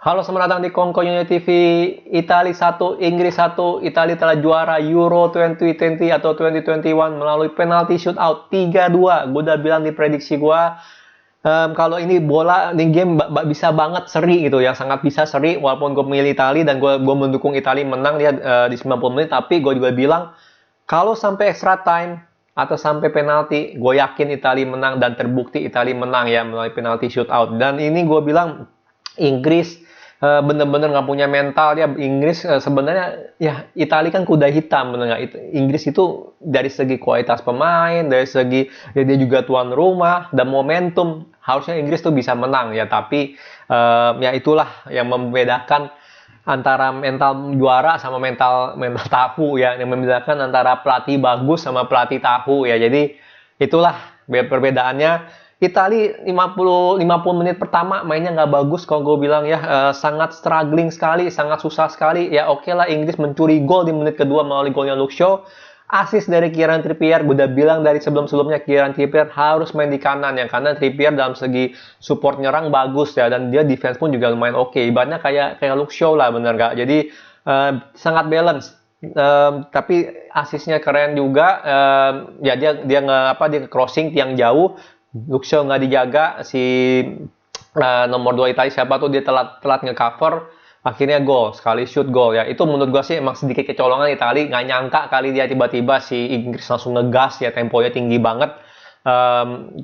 Halo, selamat datang di Kongko Junior TV. Italia 1, Inggris 1. Italia telah juara Euro 2020 atau 2021 melalui penalti shootout 3-2. Gue udah bilang di prediksi gue, kalau ini bola, ini game bisa banget seri gitu ya, sangat bisa seri. Walaupun gue memilih Italia dan gue mendukung Italia menang dia di 90 menit, tapi gue juga bilang kalau sampai extra time atau sampai penalti, gue yakin Italia menang dan terbukti Italia menang ya melalui penalti shootout. Dan ini gue bilang Inggris bener-bener nggak punya mental dia. Inggris sebenarnya ya Italia kan kuda hitam bener nggak. Inggris itu dari segi kualitas pemain, dari segi ya dia juga tuan rumah dan momentum harusnya Inggris tuh bisa menang ya, tapi ya itulah yang membedakan antara mental juara sama mental mental tahu ya, yang membedakan antara pelatih bagus sama pelatih tahu ya. Jadi itulah perbedaannya. Italia 50 menit pertama mainnya nggak bagus kalau gue bilang ya, sangat struggling sekali, sangat susah sekali ya. Oke lah, Inggris mencuri gol di menit kedua melalui golnya Luke Shaw, assist dari Kieran Trippier. Gue udah bilang dari sebelum-sebelumnya Kieran Trippier harus main di kanan ya, karena Trippier dalam segi support nyerang bagus ya, dan dia defense pun juga lumayan oke. Ibaratnya kayak Luke Shaw lah, bener gak? Jadi sangat balance. Tapi asisnya keren juga. Ya dia crossing tiang jauh, Luke Shaw nggak dijaga, si nomor 2 Italia siapa tuh, dia telat nge-cover, akhirnya gol, sekali shoot gol ya. Itu menurut gua sih emang sedikit kecolongan Italia, nggak nyangka kali dia tiba-tiba si Inggris langsung ngegas ya, temponya tinggi banget.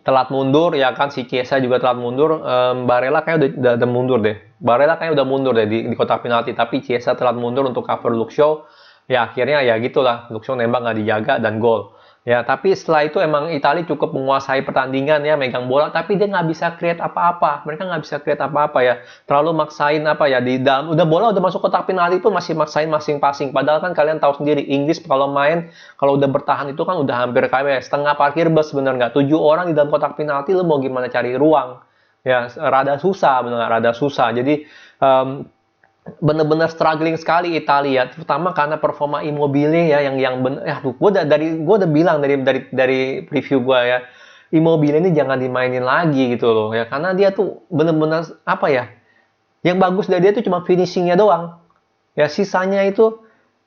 Telat mundur ya kan, si Chiesa juga telat mundur. Barella kayak udah mundur deh, Barella kayak udah mundur deh di kotak penalti, tapi Chiesa telat mundur untuk cover Luke Shaw ya. Akhirnya ya gitulah, Luke Shaw nembak nggak dijaga dan gol ya. Tapi setelah itu emang Italia cukup menguasai pertandingan ya, megang bola, tapi dia nggak bisa create apa-apa. Mereka nggak bisa create apa-apa ya, terlalu maksain apa ya, di dalam udah bola udah masuk kotak penalti itu masih maksain masing passing. Padahal kan kalian tahu sendiri Inggris kalau main, kalau udah bertahan itu kan udah hampir kayak setengah parkir bus, bener nggak? 7 orang di dalam kotak penalti, lu mau gimana cari ruang ya, rada susah, bener nggak, rada susah. Jadi bener-bener struggling sekali Italia, terutama karena performa Immobile ya, yang bener ya. Gue udah bilang dari preview gue ya, Immobile ini jangan dimainin lagi gitu loh ya, karena dia tuh bener-bener apa ya, yang bagus dari dia tuh cuma finishingnya doang ya, sisanya itu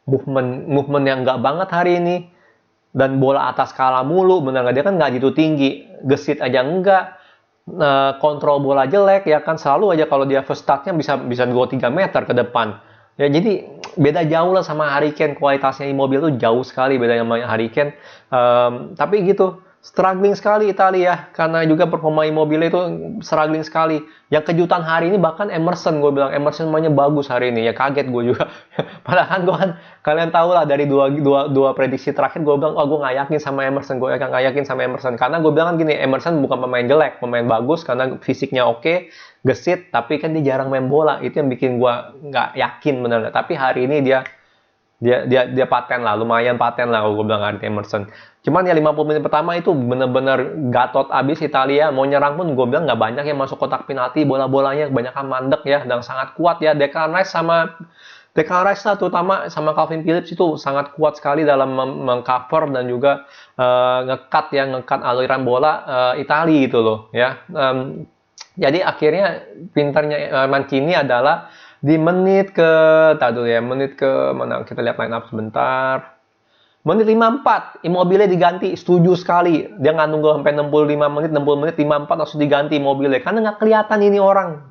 movement yang nggak banget hari ini, dan bola atas kala mulu, bener nggak? Dia kan nggak gitu tinggi, gesit aja enggak, kontrol bola jelek ya kan, selalu aja kalau dia first touch-nya bisa 2-3 meter ke depan ya. Jadi beda jauh lah sama Harry Kane, kualitasnya Immobile tuh jauh sekali bedanya sama Harry Kane. Tapi gitu, struggling sekali Italia ya, karena juga performa Immobile itu struggling sekali. Yang kejutan hari ini bahkan Emerson, gue bilang Emerson mainnya bagus hari ini ya, kaget gue juga. Padahal kan gue kan, kalian tahu lah dari dua prediksi terakhir gue bilang, oh gue nggak yakin sama Emerson, karena gue bilang kan gini, Emerson bukan pemain jelek, pemain bagus karena fisiknya oke, gesit, tapi kan dia jarang main bola, itu yang bikin gue nggak yakin bener. Tapi hari ini dia paten lah, lumayan paten lah kalau gue bilang Art Emerson. Cuman ya 50 menit pertama itu bener-bener gatot abis Italia, mau nyerang pun gue bilang nggak banyak yang masuk kotak penalti, bola-bolanya kebanyakan mandek ya, dan sangat kuat ya. Declan Rice lah terutama sama Calvin Phillips itu sangat kuat sekali dalam mengcover dan juga ngekat aliran bola Italia gitu loh ya. Jadi akhirnya pinternya Mancini adalah di menit ke menit ke mana, kita lihat line up sebentar. Menit 54 Immobile diganti, setuju sekali. Dia nggak nunggu sampai 65 menit, 54 langsung diganti Immobile, karena nggak kelihatan ini orang.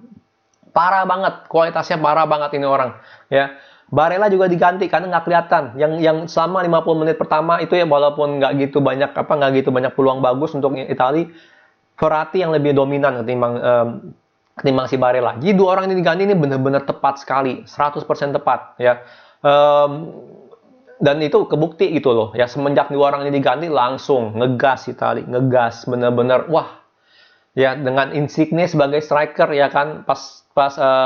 Parah banget, kualitasnya parah banget ini orang ya. Barella juga diganti karena nggak kelihatan. Yang selama 50 menit pertama itu ya, walaupun nggak gitu banyak peluang bagus untuk Italia, Verratti yang lebih dominan ketimbang si Barella. Jadi dua orang ini diganti, ini benar-benar tepat sekali, 100% tepat ya. Dan itu kebukti gitu loh ya, semenjak dua orang ini diganti langsung ngegas Italia, ngegas bener-bener. Wah ya, dengan Insigne sebagai striker ya kan, pas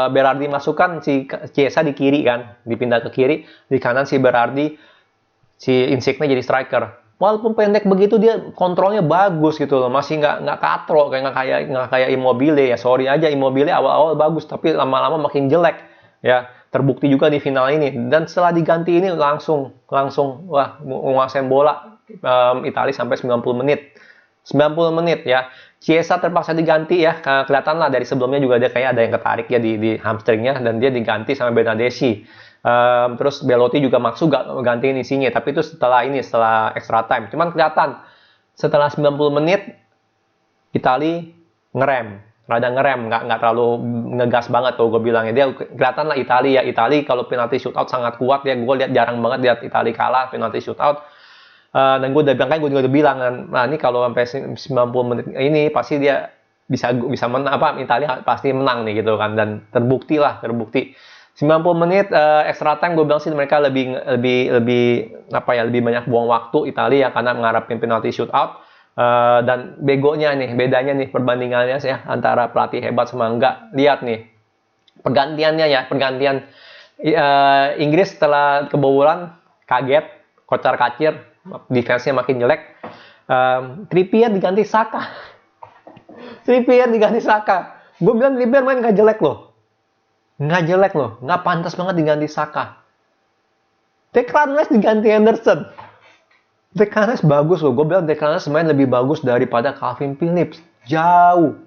Berardi masukkan si Chiesa di kiri kan, dipindah ke kiri, di kanan si Berardi, si Insigne jadi striker. Walaupun pendek begitu dia kontrolnya bagus gitu loh, masih nggak katro, nggak kayak Immobile ya. Sorry aja, Immobile awal-awal bagus tapi lama-lama makin jelek ya, terbukti juga di final ini. Dan setelah diganti ini langsung wah, menguasai bola Italia sampai 90 menit 90 menit ya. Chiesa terpaksa diganti ya. Kelihatan lah dari sebelumnya juga dia kayak ada yang ketarik ya di hamstringnya dan dia diganti sama Bernardeschi. Terus Belotti juga maksud gantiin isinya, tapi itu setelah extra time. Cuman kelihatan setelah 90 menit Itali rada ngerem, nggak terlalu ngegas banget tuh gue bilangnya. Dia kelihatan lah Itali kalau penalti shootout sangat kuat ya. Gue lihat jarang banget lihat Itali kalah penalti shootout. Dan gue udah bilang, gue juga udah bilang kan, nah ini kalau sampai 90 menit ini pasti dia bisa menang, Italia pasti menang nih gitu kan, dan terbukti 90 menit extra time. Gue bilang sih mereka lebih banyak buang waktu Italia ya, karena mengharapin penalti shootout. Dan bedanya nih perbandingannya ya antara pelatih hebat sama enggak. Lihat nih pergantian Inggris setelah kebobolan kaget, kocar kacir, defense-nya makin jelek. Trippier diganti Saka. Gue bilang Trippier main nggak jelek loh, nggak pantas banget diganti Saka. Declan Rice diganti Henderson. Declan Rice bagus loh, gue bilang Declan Rice main lebih bagus daripada Calvin Phillips, jauh.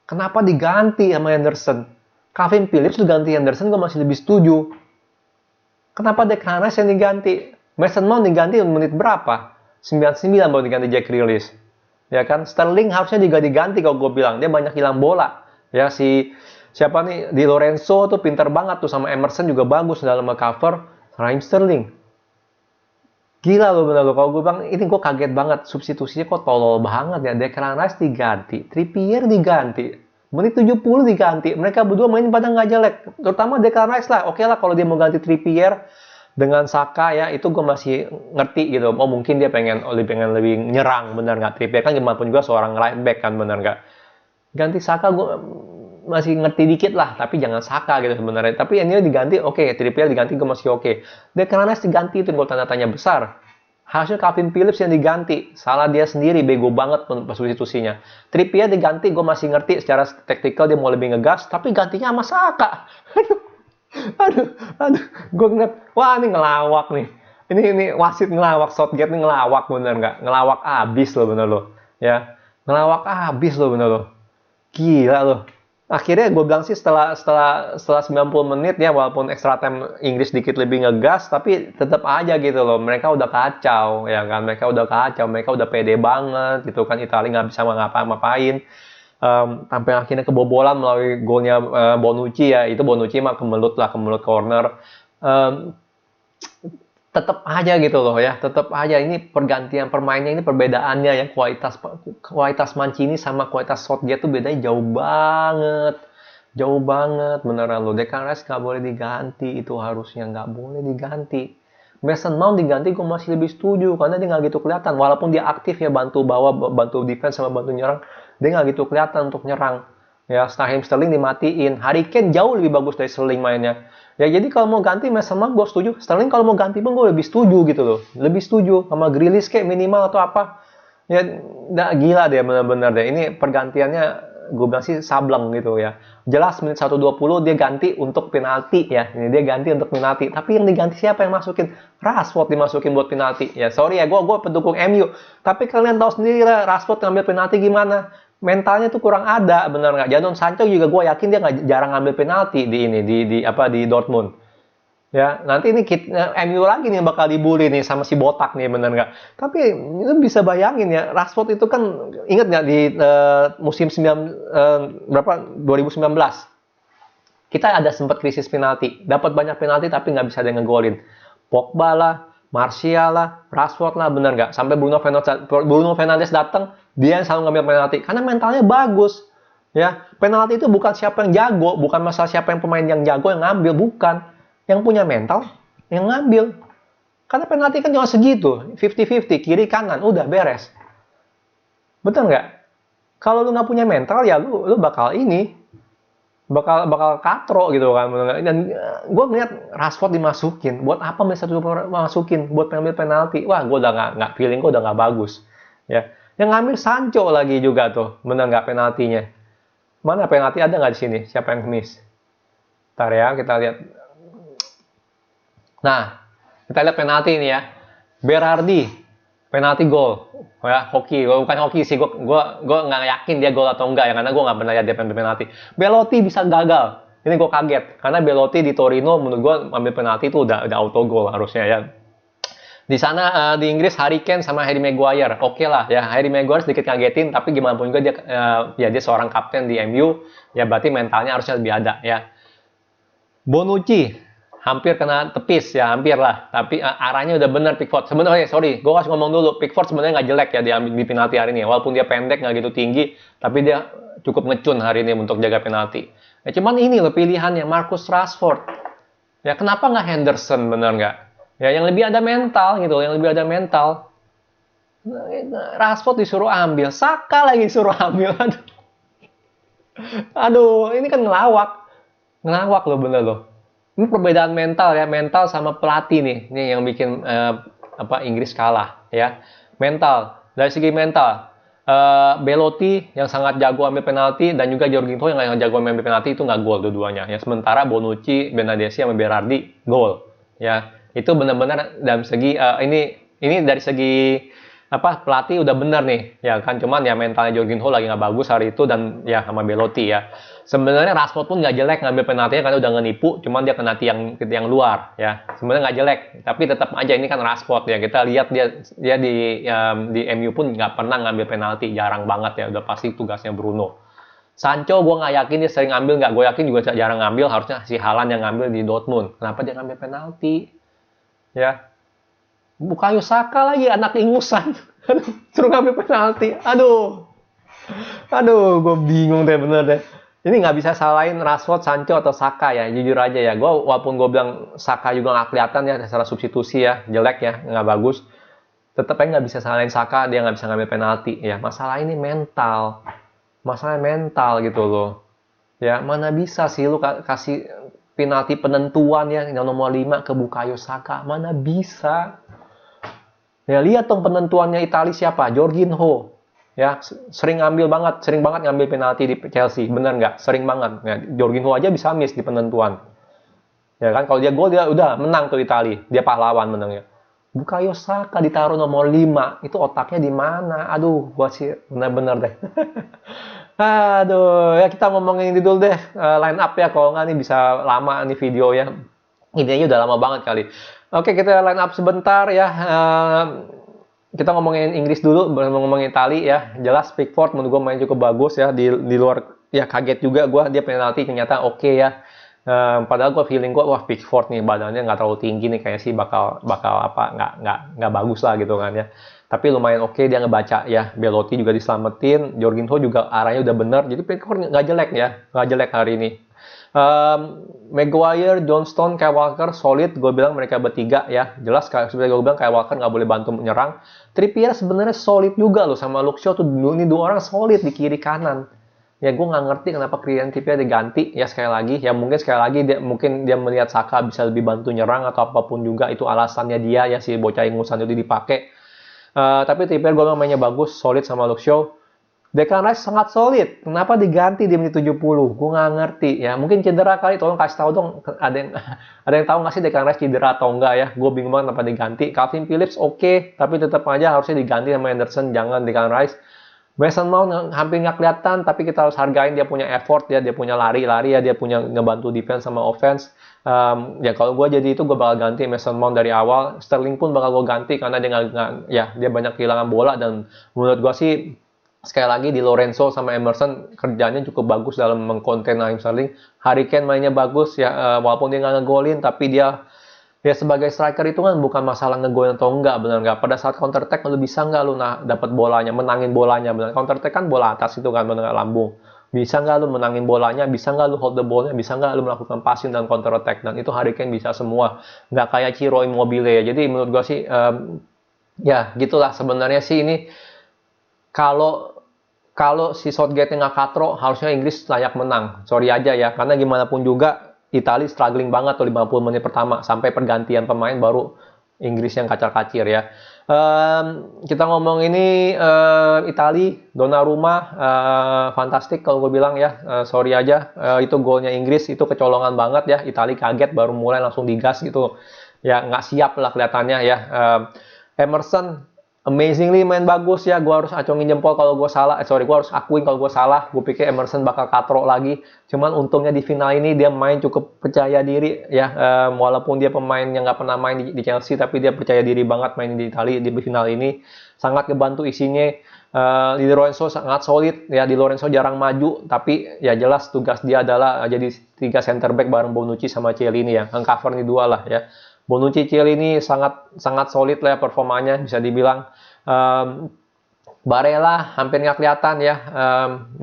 Kenapa diganti sama Henderson? Calvin Phillips diganti Henderson gue masih lebih setuju. Kenapa Declan Rice yang diganti? Mason Mount diganti menit berapa? 99 baru diganti Jack Grealish. Ya kan? Sterling harusnya juga diganti kalau gue bilang. Dia banyak hilang bola. Ya siapa nih? Di Lorenzo tuh pintar banget tuh, sama Emerson juga bagus dalam cover Raheem Sterling. Gila loh bener loh. Kalau gue bilang ini gue kaget banget. Substitusinya kok tolol banget ya. Declan Rice diganti. Trippier diganti. Menit 70 diganti. Mereka berdua main pada nggak jelek. Terutama Declan Rice lah. Oke lah kalau dia mau ganti Trippier dengan Saka ya, itu gue masih ngerti gitu. Oh mungkin dia pengen lebih nyerang, bener nggak? Trippier kan gimana pun juga seorang right back kan, bener nggak? Ganti Saka gue masih ngerti dikit lah, tapi jangan Saka gitu sebenarnya. Tapi ini diganti, oke. Trippier diganti gue masih oke. Declan Rice diganti itu gue tanda tanya besar. Harusnya Calvin Phillips yang diganti. Salah dia sendiri, bego banget substitusinya. Trippier diganti gue masih ngerti secara taktikal dia mau lebih ngegas, tapi gantinya sama Saka. aduh, gue ngeliat, wah ini ngelawak nih. Ini wasit ngelawak, Southgate ini ngelawak bener nggak? Ngelawak abis loh bener loh. Ya, ngelawak abis loh bener loh. Gila loh. Akhirnya gue bilang sih setelah 90 menit ya, walaupun extra time Inggris dikit lebih ngegas, tapi tetap aja gitu loh. Mereka udah kacau ya kan, mereka udah pede banget gitu kan. Italia nggak bisa ngapa-ngapain. Sampai akhirnya kebobolan melalui golnya Bonucci ya. Itu Bonucci mah kemelut corner. Tetap aja gitu loh ya, tetap aja ini pergantian permainnya, ini perbedaannya ya, kualitas Mancini sama kualitas Southgate tuh bedanya jauh banget beneran loh. Declan Rice nggak boleh diganti, itu harusnya nggak boleh diganti. Mason Mount diganti gue masih lebih setuju karena dia nggak gitu kelihatan, walaupun dia aktif ya, bantu defense sama bantu nyerang, dia nggak gitu kelihatan untuk nyerang ya. Raheem Sterling dimatiin. Harry Kane jauh lebih bagus dari Sterling mainnya ya. Jadi kalau mau ganti Mason Mount gue setuju, Sterling kalau mau ganti pun gue lebih setuju gitu loh, lebih setuju sama Grealish kayak minimal atau apa ya. Gila deh bener-bener deh, ini pergantiannya gue bilang sih sableng gitu ya. Jelas menit 120 dia ganti untuk penalti ya, ini dia ganti untuk penalti, tapi yang diganti siapa yang masukin? Rashford dimasukin buat penalti ya. Sorry ya, gue pendukung MU, tapi kalian tahu sendiri lah Rashford ngambil penalti gimana, mentalnya tuh kurang ada, bener nggak? Jadon Sancho juga gue yakin dia nggak jarang ngambil penalti di Dortmund. Ya, nanti ini MU lagi nih bakal dibully nih sama si botak nih, bener nggak? Tapi itu bisa bayangin ya, Rashford itu kan inget nggak di musim 2019 kita ada sempat krisis penalti, dapat banyak penalti tapi nggak bisa ada yang ngegolin. Pogba lah, Martial lah, Rashford lah, bener nggak? Sampai Bruno Fernandes datang, dia yang selalu ngambil penalti karena mentalnya bagus. Ya, penalti itu bukan siapa yang jago, bukan masalah siapa yang pemain yang jago yang ngambil, bukan. Yang punya mental yang ngambil. Karena penalti kan cuma segitu, 50-50, kiri kanan, udah beres. Betul nggak? Kalau lu nggak punya mental ya lu bakal katro gitu kan. Dan gue ngeliat Rashford dimasukin, buat apa masukin buat pengambil penalti? Wah, gue udah nggak feeling, gue udah nggak bagus. Ya, yang ngambil Sancho lagi juga tuh, bener nggak penaltinya? Mana penalti, ada nggak di sini? Siapa yang miss? Ntar ya, kita lihat. Nah, kita lihat penalti ini ya. Berardi penalti gol ya, hoki. Bukan hoki sih, gue nggak yakin dia gol atau enggak ya, karena gue nggak pernah lihat dia penalti. Belotti bisa gagal, ini gue kaget karena Belotti di Torino menurut gue ambil penalti itu udah auto gol harusnya ya. Di sana di Inggris Harry Kane sama Harry Maguire, oke lah ya. Harry Maguire sedikit ngagetin, tapi gimana pun juga dia ya dia seorang kapten di MU, ya berarti mentalnya harusnya lebih ada ya. Bonucci hampir kena tepis ya, hampir lah, tapi arahnya udah bener Pickford. Sebenarnya sorry, gue harus ngomong dulu, Pickford sebenarnya nggak jelek ya dia di penalti hari ini, walaupun dia pendek nggak gitu tinggi, tapi dia cukup ngecun hari ini untuk jaga penalti. Ya, cuman ini loh pilihannya, Marcus Rashford. Ya kenapa nggak Henderson, bener nggak? Ya yang lebih ada mental gitu, yang lebih ada mental. Rashford disuruh ambil, Saka lagi disuruh ambil. Aduh, ini kan ngelawak loh bener loh. Ini perbedaan mental ya, mental sama pelatih nih, ini yang bikin Inggris kalah ya. Mental, dari segi mental, Belotti yang sangat jago ambil penalti dan juga Jorginho yang jago ambil penalti itu nggak gol dua-duanya. Ya sementara Bonucci, Bernardeschi sama Berardi gol ya. Itu benar-benar dalam segi ini dari segi pelatih udah benar nih ya kan, cuman ya mentalnya Jorginho lagi nggak bagus hari itu dan ya sama Belotti ya. Sebenarnya Rashford pun nggak jelek ngambil penaltinya karena udah ngenipu, cuman dia kena yang luar ya. Sebenarnya nggak jelek, tapi tetap aja ini kan Rashford ya. Kita lihat dia di MU pun nggak pernah ngambil penalti, jarang banget ya. Udah pasti tugasnya Bruno. Sancho gue nggak yakin dia sering ngambil, nggak, gue yakin juga jarang ngambil. Harusnya si Haaland yang ngambil di Dortmund. Kenapa dia ngambil penalti? Ya, Bukayo Saka lagi anak ingusan. Suruh ngambil penalti. Aduh, gue bingung deh bener deh. Ini nggak bisa salahin Rashford, Sancho, atau Saka ya, jujur aja ya. Walaupun gue bilang Saka juga nggak kelihatan ya secara substitusi ya, jelek ya, nggak bagus. Tetap aja nggak bisa salahin Saka, dia nggak bisa ngambil penalti ya. Masalah ini mental, gitu loh. Ya mana bisa sih lu kasih penalti penentuan ya yang nomor 5 ke Bukayo Saka, mana bisa. Ya lihat dong penentuannya Italia siapa? Jorginho. Ya, sering banget ngambil penalti di Chelsea, bener nggak? Sering banget. Ya, Jorginho aja bisa miss di penentuan. Ya kan, kalau dia gol dia udah menang tuh Italia, dia pahlawan menangnya. Bukayo Saka ditaruh nomor 5, itu otaknya di mana? Aduh, gua sih bener-bener deh. Aduh, ya kita ngomongin ini dulu deh, line up ya, kalau nggak nih bisa lama nih video ya. Idenya udah lama banget kali. Oke, kita line up sebentar ya. Kita ngomongin Inggris dulu, ngomongin Italia ya. Jelas Pickford menurut gue main cukup bagus ya, di luar ya, kaget juga gue dia penalti ternyata oke ya. Padahal gue feeling gue, wah Pickford nih badannya nggak terlalu tinggi nih, kayak sih bakal nggak bagus lah gitu kan ya. Tapi lumayan oke, dia ngebaca ya. Belotti juga diselamatin, Jorginho juga arahnya udah bener, jadi Pickford nggak jelek ya, nggak jelek hari ini. Maguire, Johnstone, Kyle Walker solid, gue bilang mereka bertiga ya. Jelas seperti gue bilang, Kyle Walker nggak boleh bantu menyerang. Trippier sebenarnya solid juga loh, sama Luke Shaw tuh, ini dua orang solid di kiri kanan. Ya gue nggak ngerti kenapa Trippier diganti ya, sekali lagi ya, mungkin sekali lagi mungkin dia melihat Saka bisa lebih bantu nyerang atau apapun juga, itu alasannya dia ya, si bocah ingusan itu dipakai. Tapi Trippier gue mainnya bagus, solid sama Luke Shaw. Declan Rice sangat solid. Kenapa diganti di menit 70? Gue nggak ngerti ya. Mungkin cedera kali. Tolong kasih tahu dong. Ada yang tahu nggak sih Declan Rice cedera atau enggak ya? Gue bingung banget kenapa diganti. Calvin Phillips oke, tapi tetap aja harusnya diganti sama Henderson. Jangan Declan Rice. Mason Mount hampir nggak kelihatan, tapi kita harus hargain dia punya effort ya, dia punya lari ya, dia punya ngebantu defense sama offense. Ya kalau gue jadi itu gue bakal ganti Mason Mount dari awal. Sterling pun bakal gue ganti karena dia banyak kehilangan bola, dan menurut gue sih sekali lagi di Lorenzo sama Emerson kerjanya cukup bagus dalam mengkonten Raheem Sterling. Harry Kane mainnya bagus ya, walaupun dia nggak ngegolin, tapi dia sebagai striker itu kan bukan masalah ngegolin atau enggak, benar nggak? Pada saat counter attack lu bisa nggak lu dapat bolanya, menangin bolanya, benar? Counter attack kan bola atas itu kan, benar nggak, lambung. Bisa nggak lu menangin bolanya, bisa nggak lu hold the ball-nya, bisa nggak lu melakukan passing dan counter attack, dan itu Harry Kane bisa semua, nggak kayak Ciro Immobile ya. Jadi menurut gua sih ya gitulah sebenarnya sih ini. Kalau si Southgate nggak katro, harusnya Inggris layak menang. Sorry aja ya, karena gimana pun juga Italia struggling banget tuh 50 menit pertama, sampai pergantian pemain baru Inggris yang kacar-kacir ya. Kita ngomong ini Italia, Donnarumma fantastik kalau gue bilang ya. Sorry aja, itu golnya Inggris itu kecolongan banget ya. Italia kaget, baru mulai langsung digas gitu. Ya nggak siap lah kelihatannya ya. Emerson amazingly main bagus ya. Gue harus acungin jempol kalau gue salah. Sorry, gue harus akuin kalau gue salah. Gue pikir Emerson bakal katro lagi. Cuman untungnya di final ini dia main cukup percaya diri ya. Walaupun dia pemain yang nggak pernah main di Chelsea, tapi dia percaya diri banget main di Italia di final ini. Sangat kebantu isinya. Di Lorenzo sangat solid ya. Di Lorenzo jarang maju, tapi ya jelas tugas dia adalah jadi 3 center back bareng Bonucci sama Chiellini ya. Cover nih 2 lah ya. Bonucci, Chiellini sangat sangat solid lah ya performanya, bisa dibilang. Barella hampir nggak kelihatan ya,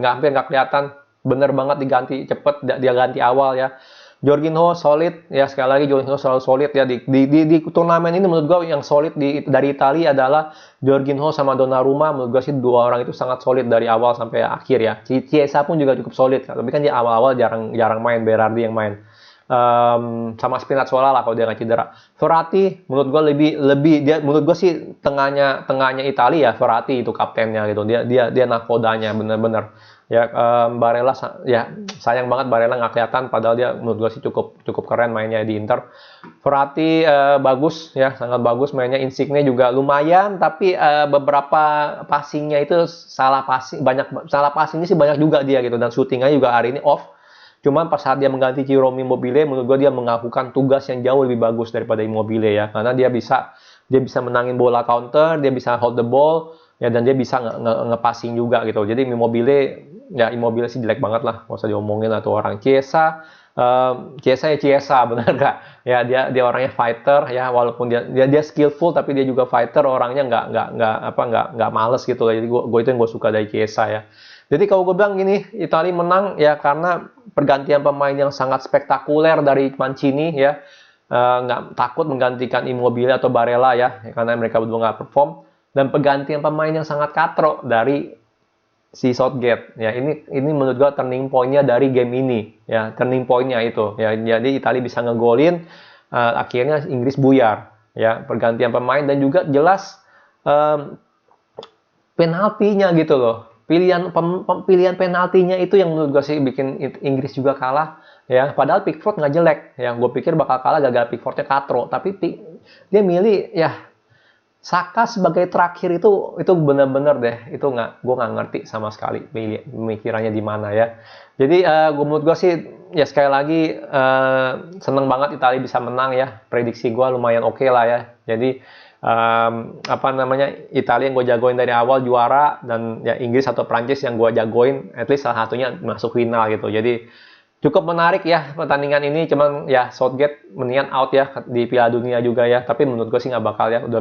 hampir nggak kelihatan, bener banget diganti cepet, dia ganti awal ya. Jorginho solid ya, sekali lagi Jorginho selalu solid ya di turnamen ini. Menurut gue yang solid dari Italia adalah Jorginho sama Donnarumma. Menurut gue sih 2 orang itu sangat solid dari awal sampai akhir ya. Chiesa pun juga cukup solid, tapi kan di awal-awal jarang main, Berardi yang main. Sama Spinazzola lah kalau dia nggak cedera. Verratti menurut gue lebih dia, menurut gue sih tengahnya Italia ya, Verratti itu kaptennya gitu. Dia nakodanya bener-bener ya. Barella ya, sayang banget Barella nggak kelihatan, padahal dia menurut gue sih cukup keren mainnya di Inter. Verratti bagus ya, sangat bagus mainnya. Insigne juga lumayan, tapi beberapa passingnya itu salah passingnya sih banyak juga dia gitu, dan shootingnya juga hari ini off. Cuman pas saat dia mengganti Ciro Immobile, menurut gue dia melakukan tugas yang jauh lebih bagus daripada Immobile ya, karena dia bisa menangin bola counter, dia bisa hold the ball ya, dan dia bisa nge-passing juga gitu. Jadi Immobile sih jelek banget lah, nggak usah diomongin lah tuh orang. Chiesa benar gak ya, dia orangnya fighter ya, walaupun dia skillful, tapi dia juga fighter orangnya, nggak males gitu lah. Jadi gue itu yang gue suka dari Chiesa ya. Jadi kalau gue bilang gini, Italia menang ya karena pergantian pemain yang sangat spektakuler dari Mancini ya, nggak takut menggantikan Immobile atau Barella ya, karena mereka berdua nggak perform, dan pergantian pemain yang sangat katro dari si Southgate ya. Ini menurut gue turning point-nya dari game ini ya, turning point-nya itu ya. Jadi Italia bisa ngegolin, akhirnya Inggris buyar ya, pergantian pemain, dan juga jelas penaltinya gitu loh. Pilihan penaltinya itu yang menurut gue sih bikin Inggris juga kalah ya. Padahal Pickford nggak jelek ya, gue pikir bakal kalah gara-gara Pickfordnya katro, tapi dia milih ya Saka sebagai terakhir. Itu bener-bener deh, itu gue nggak ngerti sama sekali pemikirannya di mana ya. Jadi menurut gue sih ya, sekali lagi seneng banget Italia bisa menang ya. Prediksi gue lumayan oke lah ya. Jadi Italia yang gue jagoin dari awal juara, dan ya Inggris atau Prancis yang gue jagoin at least salah satunya masuk final gitu. Jadi cukup menarik ya pertandingan ini. Cuman ya Southgate mendingan out ya di Piala Dunia juga ya, tapi menurut gue sih nggak bakal ya, udah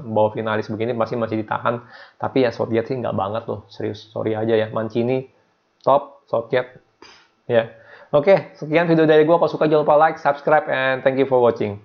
bawa finalis begini masih ditahan. Tapi ya Southgate sih nggak banget loh, serius, sorry aja ya. Mancini top, Southgate ya. Oke, sekian video dari gue. Kalau suka jangan lupa like, subscribe, and thank you for watching.